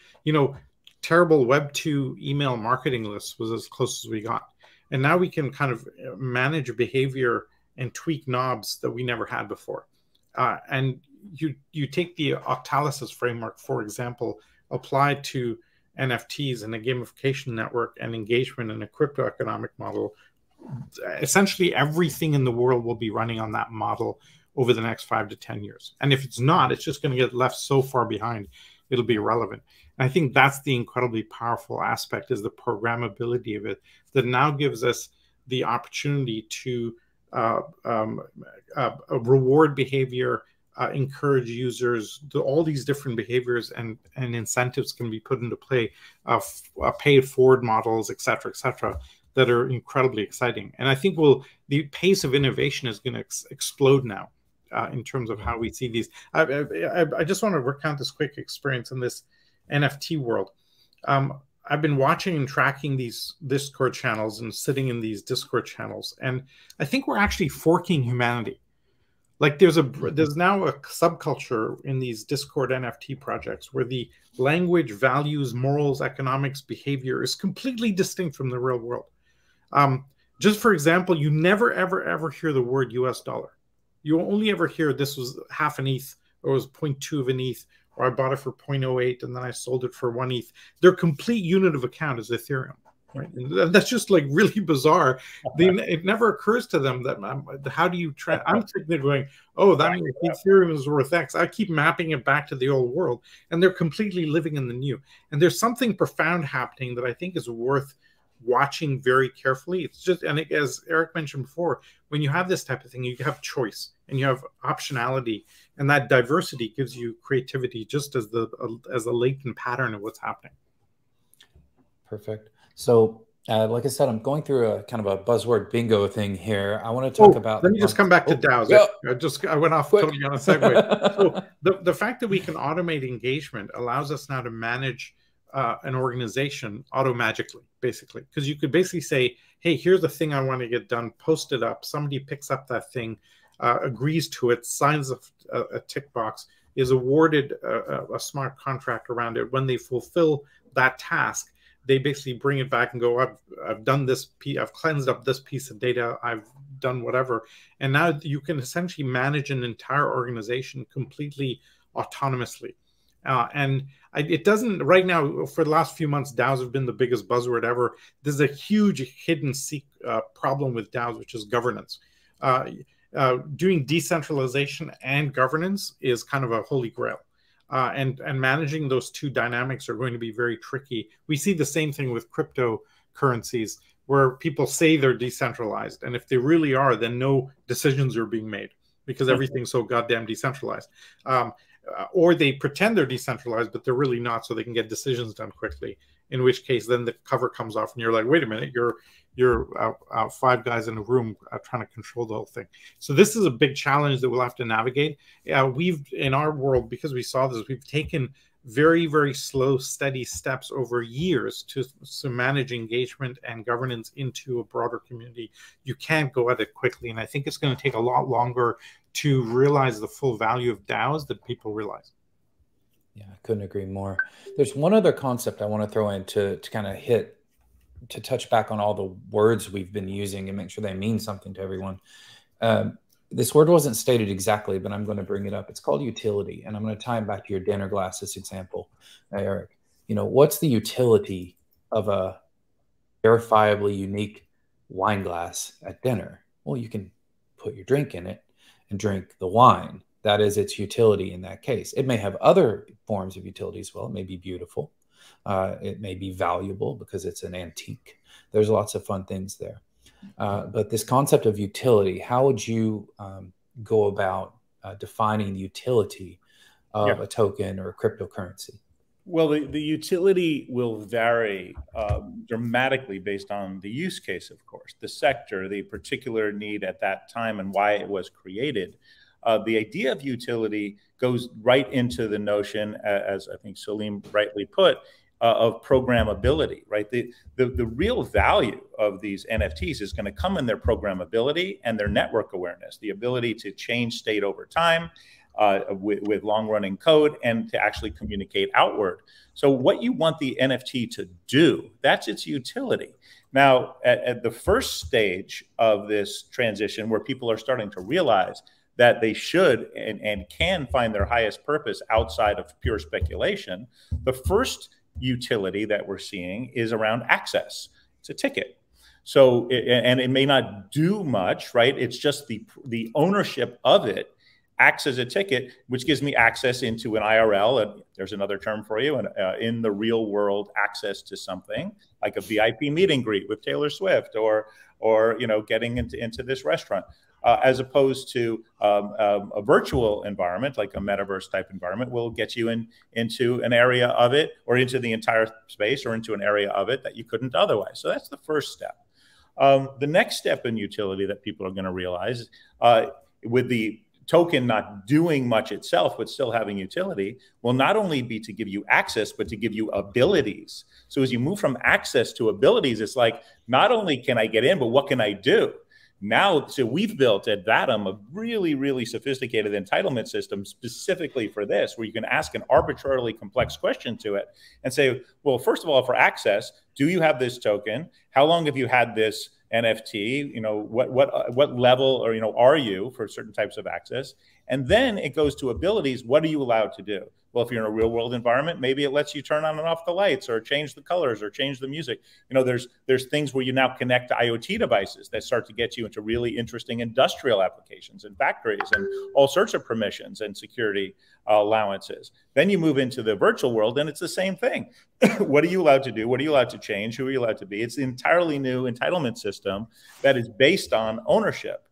Speaker 3: terrible Web 2 email marketing lists was as close as we got. And now we can kind of manage behavior and tweak knobs that we never had before. And you take the Octalysis framework, for example, applied to NFTs and a gamification network and engagement in a crypto economic model. Essentially, everything in the world will be running on that model over the next 5 to 10 years. And if it's not, it's just going to get left so far behind, it'll be irrelevant. And I think that's the incredibly powerful aspect, is the programmability of it, that now gives us the opportunity to reward behavior, encourage users. All these different behaviors and incentives can be put into play, paid forward models, et cetera, that are incredibly exciting. And I think the pace of innovation is going to explode now in terms of how we see these. I just want to recount this quick experience in this NFT world. I've been watching and tracking these Discord channels and sitting in these Discord channels, and I think we're actually forking humanity. Like there's now a subculture in these Discord NFT projects where the language, values, morals, economics, behavior is completely distinct from the real world. Just for example, you never, ever, ever hear the word US dollar. You only ever hear this was half an ETH or it was 0.2 of an ETH, or I bought it for 0.08 and then I sold it for 1 ETH. Their complete unit of account is Ethereum. Right? And that's just like really bizarre. It never occurs to them that how do you try? I'm sitting there going, oh, that means Ethereum is worth X. I keep mapping it back to the old world, and they're completely living in the new. And there's something profound happening that I think is worth watching very carefully. It's just, and as Eric mentioned before, when you have this type of thing, you have choice and you have optionality, and that diversity gives you creativity, just as a latent pattern of what's happening.
Speaker 2: Perfect. So, like I said, I'm going through a kind of a buzzword bingo thing here. I want to talk about.
Speaker 3: Let me just come back to DAOs.
Speaker 2: Yeah.
Speaker 3: I went off totally on a segue. So the fact that we can automate engagement allows us now to manage an organization auto-magically, basically, because you could basically say, hey, here's the thing I want to get done, post it up, somebody picks up that thing, agrees to it, signs a tick box, is awarded a smart contract around it. When they fulfill that task, they basically bring it back and go, I've done this, I've cleansed up this piece of data, I've done whatever. And now you can essentially manage an entire organization completely autonomously. And it doesn't, right now, for the last few months, DAOs have been the biggest buzzword ever. There's a huge hidden problem with DAOs, which is governance. Doing decentralization and governance is kind of a holy grail. And managing those two dynamics are going to be very tricky. We see the same thing with cryptocurrencies, where people say they're decentralized, and if they really are, then no decisions are being made because everything's so goddamn decentralized. Or they pretend they're decentralized, but they're really not, so they can get decisions done quickly. In which case, then the cover comes off, and you're like, wait a minute, you're five guys in a room trying to control the whole thing. So this is a big challenge that we'll have to navigate. We've, in our world, because we saw this, we've taken very, very slow, steady steps over years to manage engagement and governance into a broader community. You can't go at it quickly, and I think it's going to take a lot longer to realize the full value of DAOs that people realize.
Speaker 2: Yeah, I couldn't agree more. There's one other concept I want to throw in to kind of to touch back on all the words we've been using and make sure they mean something to everyone. This word wasn't stated exactly, but I'm going to bring it up. It's called utility, and I'm going to tie it back to your dinner glasses example, Eric. You know, what's the utility of a verifiably unique wine glass at dinner? Well, you can put your drink in it and drink the wine. That is its utility in that case. It may have other forms of utility as well. It may be beautiful. It may be valuable because it's an antique. There's lots of fun things there. But this concept of utility, how would you go about defining the utility of a token or a cryptocurrency?
Speaker 4: Well, the utility will vary dramatically based on the use case, of course, the sector, the particular need at that time, and why it was created. The idea of utility goes right into the notion, as I think Salim rightly put, of programmability, right? The real value of these NFTs is going to come in their programmability and their network awareness, the ability to change state over time with long-running code and to actually communicate outward. So what you want the NFT to do, that's its utility. Now, at the first stage of this transition, where people are starting to realize that they should and can find their highest purpose outside of pure speculation, the first utility that we're seeing is around access. It's a ticket. So, and it may not do much, right? It's just the ownership of it acts as a ticket, which gives me access into an IRL, and there's another term for you, and in the real world access to something like a VIP meet and greet with Taylor Swift, or you know, getting into this restaurant. As opposed to a virtual environment, like a metaverse type environment, will get you into an area of it, or into the entire space, or into an area of it that you couldn't otherwise. So that's the first step. The next step in utility that people are going to realize, with the token not doing much itself, but still having utility, will not only be to give you access, but to give you abilities. So as you move from access to abilities, it's like, not only can I get in, but what can I do? Now, so we've built at Vatom a really, really sophisticated entitlement system specifically for this, where you can ask an arbitrarily complex question to it and say, well, first of all, for access, do you have this token? How long have you had this NFT? You know, what level, or, you know, are you for certain types of access? And then it goes to abilities. What are you allowed to do? Well, if you're in a real world environment, maybe it lets you turn on and off the lights or change the colors or change the music. You know, there's things where you now connect to IoT devices that start to get you into really interesting industrial applications and factories and all sorts of permissions and security allowances. Then you move into the virtual world and it's the same thing. What are you allowed to do? What are you allowed to change? Who are you allowed to be? It's an entirely new entitlement system that is based on ownership.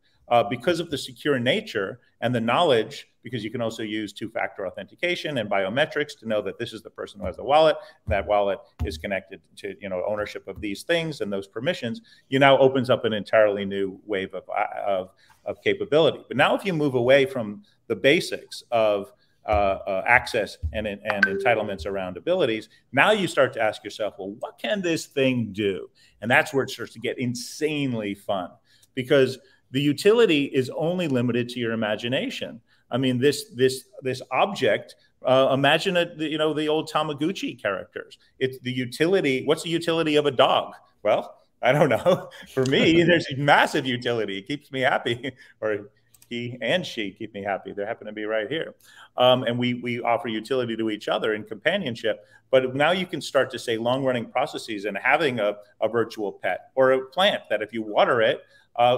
Speaker 4: Because of the secure nature and the knowledge, because you can also use two-factor authentication and biometrics to know that this is the person who has the wallet, that wallet is connected to, you know, ownership of these things and those permissions, you now opens up an entirely new wave of capability. But now if you move away from the basics of access and entitlements around abilities, now you start to ask yourself, well, what can this thing do? And that's where it starts to get insanely fun, because the utility is only limited to your imagination. I mean, this object. Imagine the old Tamagotchi characters. It's the utility. What's the utility of a dog? Well, I don't know. For me, there's massive utility. It keeps me happy, or he and she keep me happy. They happen to be right here, and we offer utility to each other in companionship. But now you can start to say long-running processes and having a virtual pet or a plant that if you water it,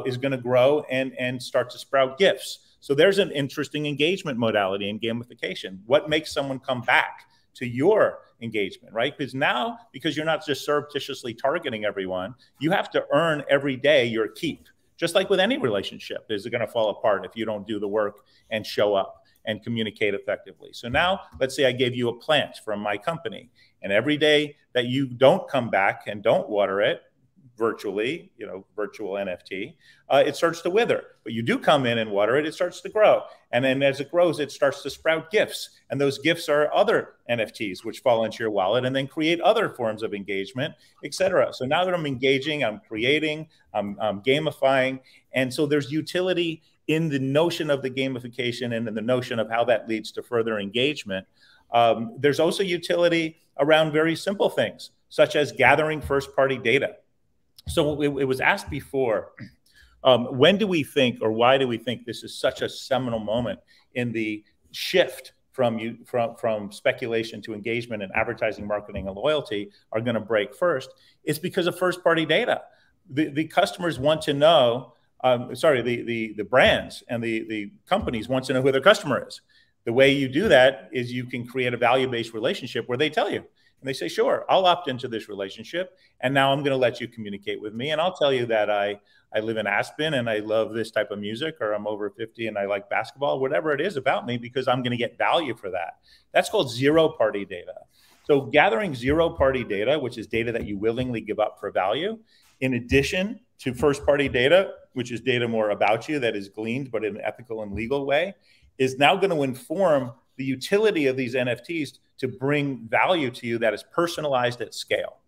Speaker 4: is going to grow and start to sprout gifts. So there's an interesting engagement modality in gamification. What makes someone come back to your engagement, right? Because you're not just surreptitiously targeting everyone, you have to earn every day your keep. Just like with any relationship, is it going to fall apart if you don't do the work and show up and communicate effectively? So now, let's say I gave you a plant from my company, and every day that you don't come back and don't water it, virtually, virtual NFT, it starts to wither. But you do come in and water it, it starts to grow. And then as it grows, it starts to sprout gifts. And those gifts are other NFTs, which fall into your wallet and then create other forms of engagement, et cetera. So now that I'm engaging, I'm creating, I'm gamifying. And so there's utility in the notion of the gamification and in the notion of how that leads to further engagement. There's also utility around very simple things, such as gathering first-party data. So it was asked before, when do we think, or why do we think this is such a seminal moment in the shift from speculation to engagement and advertising, marketing, and loyalty are going to break first? It's because of first-party data. The customers want to know, the brands and the companies want to know who their customer is. The way you do that is you can create a value-based relationship where they tell you. And they say, sure, I'll opt into this relationship. And now I'm going to let you communicate with me. And I'll tell you that I live in Aspen and I love this type of music, or I'm over 50 and I like basketball, whatever it is about me, because I'm going to get value for that. That's called zero-party data. So gathering zero-party data, which is data that you willingly give up for value, in addition to first-party data, which is data more about you that is gleaned, but in an ethical and legal way, is now going to inform the utility of these NFTs to bring value to you that is personalized at scale.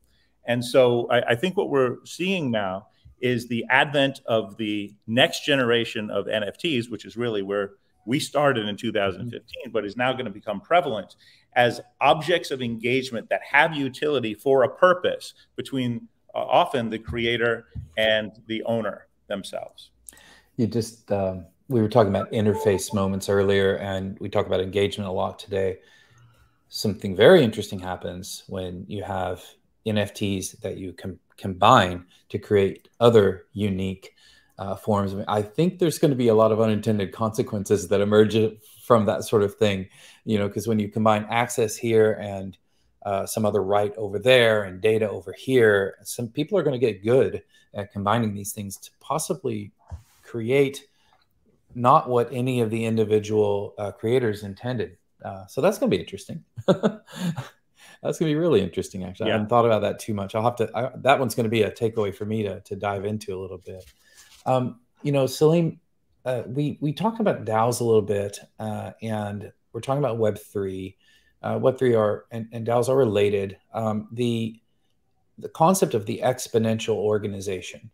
Speaker 4: And so I think what we're seeing now is the advent of the next generation of NFTs, which is really where we started in 2015, but is now going to become prevalent as objects of engagement that have utility for a purpose between often the creator and the owner themselves.
Speaker 2: We were talking about interface moments earlier, and we talk about engagement a lot today. Something very interesting happens when you have NFTs that you can combine to create other unique forms. I think there's going to be a lot of unintended consequences that emerge from that sort of thing, because when you combine access here and some other right over there and data over here, some people are going to get good at combining these things to possibly create not what any of the individual creators intended. So that's going to be interesting. That's going to be really interesting, actually. Yeah. I hadn't thought about that too much. That one's going to be a takeaway for me to dive into a little bit. Salim, we talked about DAOs a little bit, and we're talking about Web3. Web3 and DAOs are related. The concept of the exponential organization.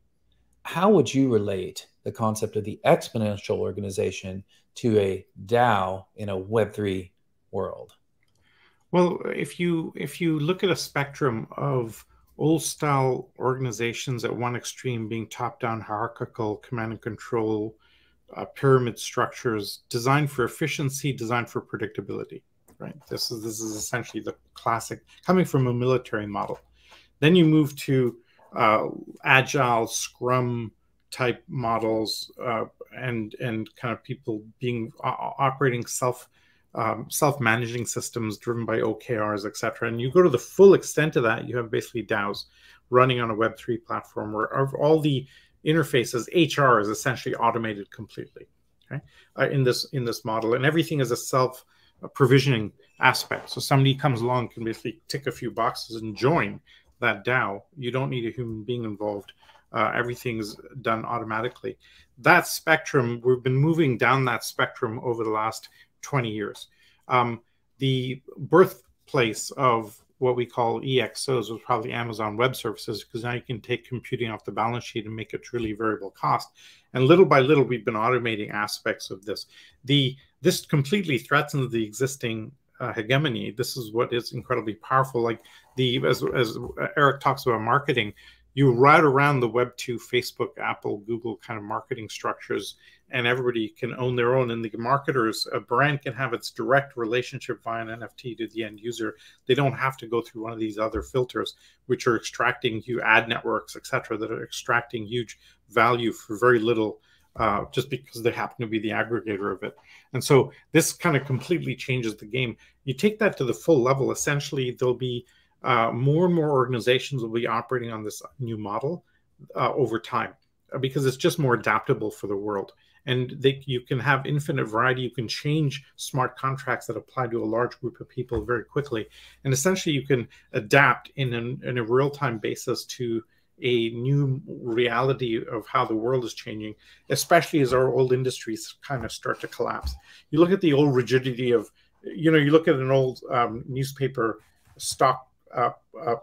Speaker 2: How would you relate the concept of the exponential organization to a DAO in a Web3 world?
Speaker 3: Well, if you look at a spectrum of old style organizations at one extreme being top-down hierarchical command and control pyramid structures designed for efficiency, designed for predictability. Right. This is essentially the classic coming from a military model. Then you move to agile Scrum type models and kind of people being operating self-managing systems driven by OKRs, etc. And you go to the full extent of that, you have basically DAOs running on a Web3 platform where all the interfaces, HR is essentially automated completely. Okay, in this model, and everything is a self-provisioning aspect. So somebody comes along, can basically tick a few boxes and join that DAO. You don't need a human being involved. Everything's done automatically. That spectrum, we've been moving down that spectrum over the last 20 years. The birthplace of what we call ExOs was probably Amazon Web Services, because now you can take computing off the balance sheet and make it truly variable cost. And little by little, we've been automating aspects of this. This completely threatens the existing hegemony. This is what is incredibly powerful. Like as Eric talks about marketing, you route around the Web 2, Facebook, Apple, Google kind of marketing structures, and everybody can own their own. And the marketers, a brand can have its direct relationship via an NFT to the end user. They don't have to go through one of these other filters, which are extracting huge ad networks, etc., that are extracting huge value for very little, just because they happen to be the aggregator of it. And so this kind of completely changes the game. You take that to the full level, essentially there'll be more and more organizations will be operating on this new model over time, because it's just more adaptable for the world. And you can have infinite variety. You can change smart contracts that apply to a large group of people very quickly. And essentially you can adapt in a real-time basis to a new reality of how the world is changing, especially as our old industries kind of start to collapse. You look at the old rigidity of, you look at an old newspaper stock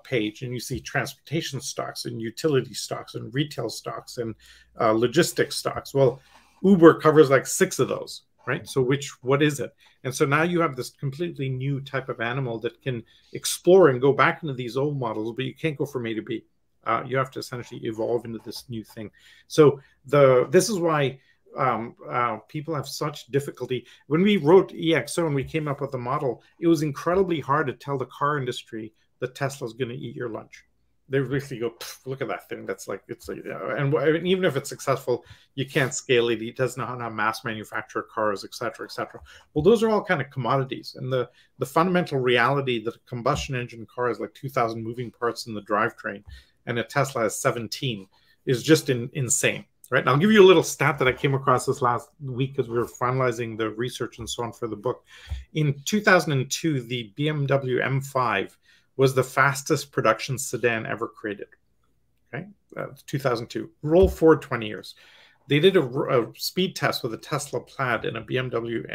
Speaker 3: page, and you see transportation stocks and utility stocks and retail stocks and logistics stocks. Well, Uber covers like 6 of those, right? So what is it? And so now you have this completely new type of animal that can explore and go back into these old models, but you can't go from A to B. You have to essentially evolve into this new thing. So this is why people have such difficulty. When we wrote ExO and we came up with the model, it was incredibly hard to tell the car industry that Tesla's going to eat your lunch. They basically go, look at that thing. That's like, and even if it's successful, you can't scale it. It doesn't know how to mass manufacture cars, et cetera, et cetera. Well, those are all kind of commodities. And the fundamental reality that a combustion engine car has like 2,000 moving parts in the drivetrain, and a Tesla has 17, is just insane. Right. And I'll give you a little stat that I came across this last week as we were finalizing the research and so on for the book. In 2002, the BMW M5 was the fastest production sedan ever created. Okay, 2002. Roll forward 20 years. They did a speed test with a Tesla Plaid and a BMW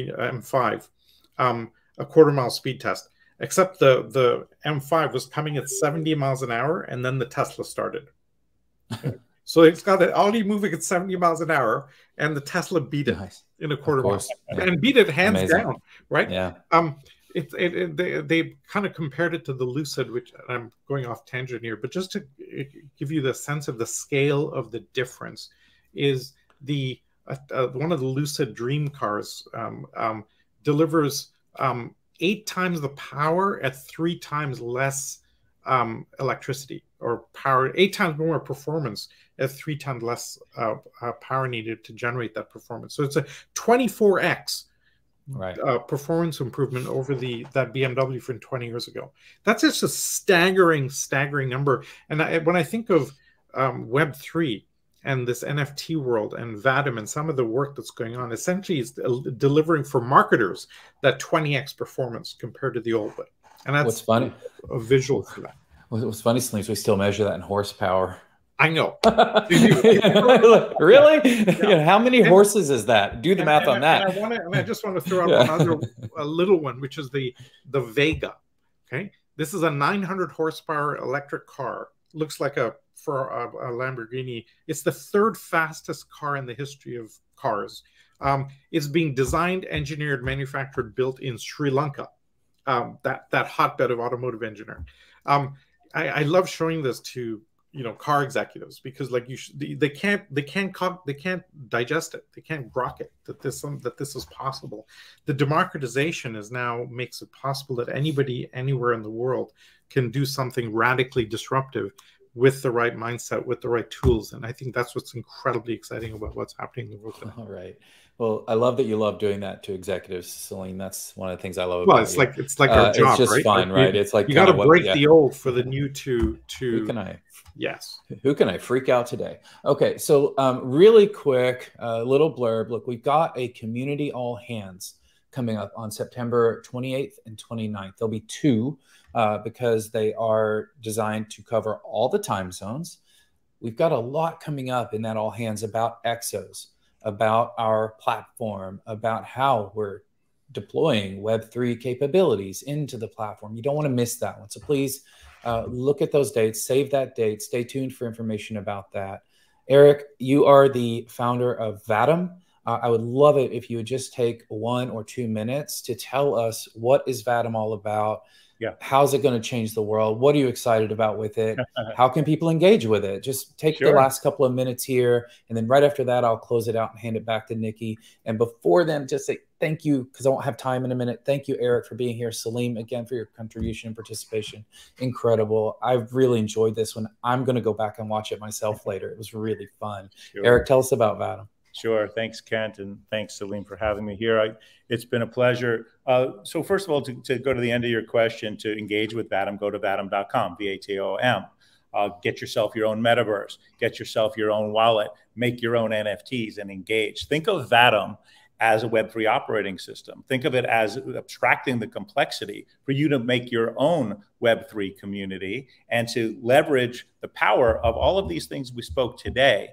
Speaker 3: M5, a quarter-mile speed test. Except the M5 was coming at 70 miles an hour, and then the Tesla started. Okay. So it's got it already moving at 70 miles an hour, and the Tesla beat it in a quarter mile, and beat it hands down, right?
Speaker 2: Yeah.
Speaker 3: They kind of compared it to the Lucid, which I'm going off tangent here, but just to give you the sense of the scale of the difference, is one of the Lucid Dream cars delivers 8 times the power at 3 times less electricity, or power, 8 times more performance at 3 times less power needed to generate that performance. So it's a 24x performance improvement over that BMW from 20 years ago. That's just a staggering number. And when I think of Web3 and this NFT world and Vatom and some of the work that's going on, essentially is delivering for marketers that 20x performance compared to the old way. And that's
Speaker 2: what's funny.
Speaker 3: A visual for that.
Speaker 2: What's funny, Slim, is we still measure that in horsepower.
Speaker 3: I know.
Speaker 2: Really? Yeah. How many horses is that? Do the math on that.
Speaker 3: And I just want to throw out one other little one, which is the Vega. Okay, this is a 900 horsepower electric car. Looks like a Lamborghini. It's the 3rd fastest car in the history of cars. It's being designed, engineered, manufactured, built in Sri Lanka. That hotbed of automotive engineering. I love showing this to car executives, because like they can't digest it, they can't grok it that this is possible. The democratization is now makes it possible that anybody anywhere in the world can do something radically disruptive with the right mindset, with the right tools. And I think that's what's incredibly exciting about what's happening in the world today.
Speaker 2: All right. Well, I love that you love doing that to executives, Celine. That's one of the things I love about you.
Speaker 3: It's like our job,
Speaker 2: it's just
Speaker 3: right?
Speaker 2: fun, right? It's like
Speaker 3: you got to break the old for the new to.
Speaker 2: Who can I?
Speaker 3: Yes.
Speaker 2: Who can I freak out today? Okay, so really quick, little blurb. Look, we've got a community all hands coming up on September 28th and 29th. There'll be two because they are designed to cover all the time zones. We've got a lot coming up in that all hands about ExOs, about our platform, about how we're deploying Web3 capabilities into the platform. You don't want to miss that one. So please look at those dates, save that date, stay tuned for information about that. Eric, you are the founder of Vatom. I would love it if you would just take 1 or 2 minutes to tell us, what is Vatom all about?
Speaker 4: Yeah.
Speaker 2: How's it going to change the world? What are you excited about with it? How can people engage with it? Just take the last couple of minutes here. And then right after that, I'll close it out and hand it back to Nikki. And before then, just say thank you, because I won't have time in a minute. Thank you, Eric, for being here. Salim, again, for your contribution and participation. Incredible. I've really enjoyed this one. I'm going to go back and watch it myself later. It was really fun. Sure. Eric, tell us about Vatom.
Speaker 4: Sure. Thanks, Kent. And thanks, Salim, for having me here. It's been a pleasure. So first of all, to go to the end of your question, to engage with Vatom, go to vatom.com, V-A-T-O-M. Get yourself your own metaverse. Get yourself your own wallet. Make your own NFTs and engage. Think of Vatom as a Web3 operating system. Think of it as abstracting the complexity for you to make your own Web3 community and to leverage the power of all of these things we spoke today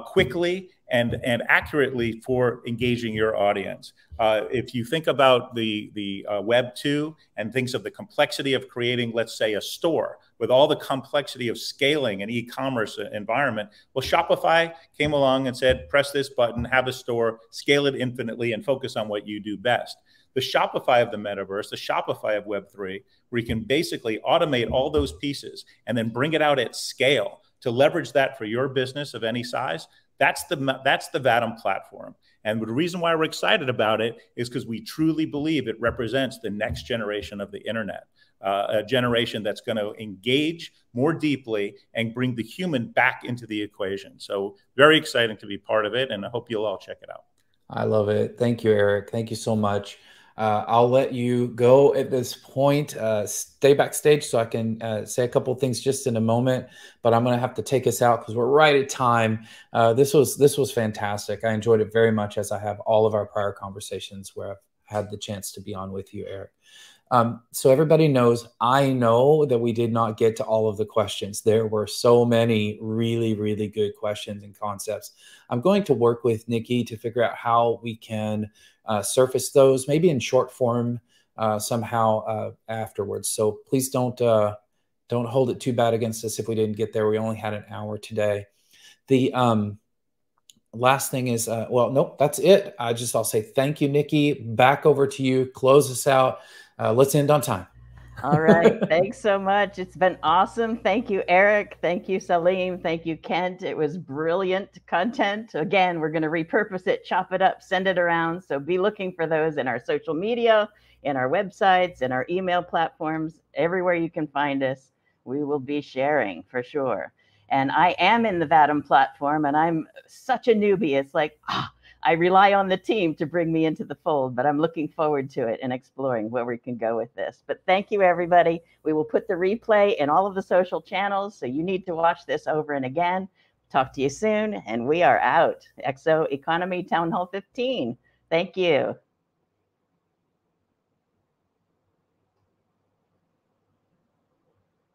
Speaker 4: quickly and accurately for engaging your audience. If you think about the Web 2 and thinks of the complexity of creating, let's say, a store with all the complexity of scaling an e-commerce environment, well, Shopify came along and said, press this button, have a store, scale it infinitely, and focus on what you do best. The Shopify of the metaverse, the Shopify of Web3, where you can basically automate all those pieces and then bring it out at scale to leverage that for your business of any size. That's the Vatom platform. And the reason why we're excited about it is because we truly believe it represents the next generation of the internet, a generation that's going to engage more deeply and bring the human back into the equation. So very exciting to be part of it, and I hope you'll all check it out.
Speaker 2: I love it. Thank you, Eric. Thank you so much. I'll let you go at this point. Stay backstage so I can say a couple of things just in a moment, but I'm going to have to take us out because we're right at time. This was fantastic. I enjoyed it very much, as I have all of our prior conversations where I've had the chance to be on with you, Eric. So everybody knows, I know that we did not get to all of the questions. There were so many really, really good questions and concepts. I'm going to work with Nikki to figure out how we can surface those, maybe in short form somehow afterwards. So please don't hold it too bad against us if we didn't get there. We only had an hour today. The last thing is, well, nope, that's it. I'll say thank you, Nikki. Back over to you. Close us out. Let's end on time.
Speaker 1: All right. Thanks so much. It's been awesome. Thank you, Eric. Thank you, Salim. Thank you, Kent. It was brilliant content. Again, we're going to repurpose it, chop it up, send it around. So be looking for those in our social media, in our websites, in our email platforms, everywhere you can find us. We will be sharing for sure. And I am in the Vatom platform, and I'm such a newbie. It's like, I rely on the team to bring me into the fold, but I'm looking forward to it and exploring where we can go with this. But thank you, everybody. We will put the replay in all of the social channels, so you need to watch this over and again. Talk to you soon, and we are out. ExO Economy Town Hall 15. Thank you.